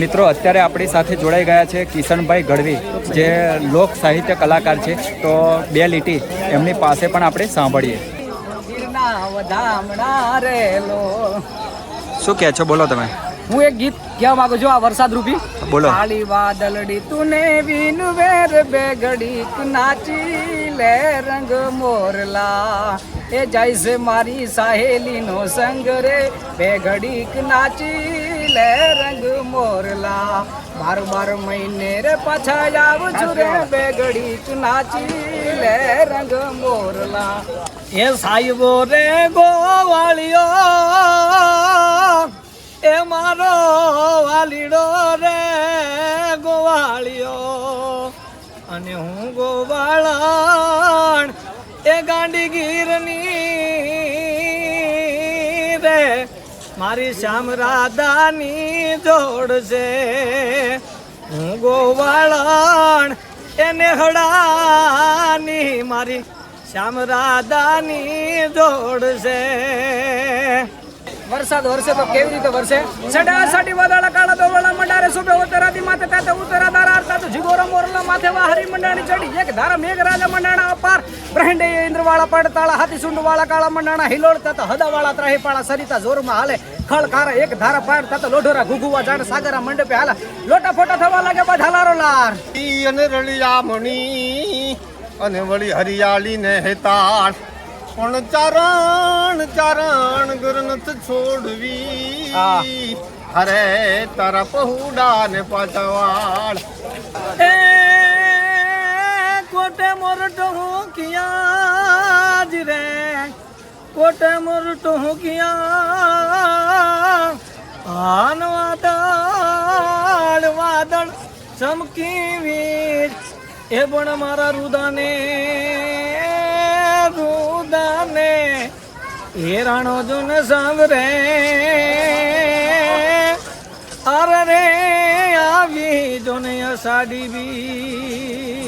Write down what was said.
મિત્રો અત્યારે આપણી સાથે જોડાઈ ગયા છે કિશનભાઈ ગઢવી, જે લોક સાહિત્ય કલાકાર છે. તો બે લીટી એમની પાસે પણ આપણે સાંભળીએ. શું કહે છો, બોલો તમે. હું એક ગીત કહેવા માંગુ છું, આ વરસાદ રૂપી. બોલો. કાળી વાદળડી તુને વિન વેર બે ઘડીક નાચી લે રંગ મોરલા, એ જાય છે મારી સહેલી નો સંગ રે, બે ઘડીક નાચી લે રંગ મોરલા, 12 મહિને રે પાછા આવું છું રે, બે ઘડીક નાચી લે રંગ મોરલા. એ સાહેબો રે ગોવાળિયો, એ મારો વાલીડો રે ગોવાળિયો, અને હું ગોવાળણ એ ગાંડીગીરની રે, મારી શ્યામ રાધાની જોડ છે. હું ગોવાળણ એ નેહડાની, મારી શ્યામ રાધાની જોડ છે. વરસાદ વરસે તો કેવી રીતે વરસે? સડા સાડી વાદળા કાળા દોરલા મંડારે સુબે ઉતરાદી માથે તાતે ઉતરા દારા આરતા તો જીગોરા મોરલા માથે વાહરી મંડાણી ચડી, એક ધારા મેઘ રાજા મંડાણા અપાર, બ્રહ્માંડે ઇન્દ્રવાળા પડતાળા, હાથી સુંડ વાળા કાળા મંડાણા હિલોડતા તો હદાવાળા ત્રાહીપાળા સરિતા જોરમાં હાલે, ખળકારા એક ધારા પાડતા તો લોઢોરા ઘુઘુવા જાણ સાગરા મંડપે હાલા, લોટા ફોટા થવા લાગે બધાલારો લાર. અને રળિયા મણી અને વળી હરિયાળી ને હેતાળ, પણ ચારણ ગરનથ છોડવી, અરે તારા પહુડા ને પાછવાળ. એ કોટે મોરટો હું કિયા જ રે, કોટે મોરટો હું કિયા, આન વાદળ વાદળ ચમકી વીજ, એ પણ મારા રુદાને એ રાણો જોને સાંભરે, અરે રે આવી જોને અષાઢી બી.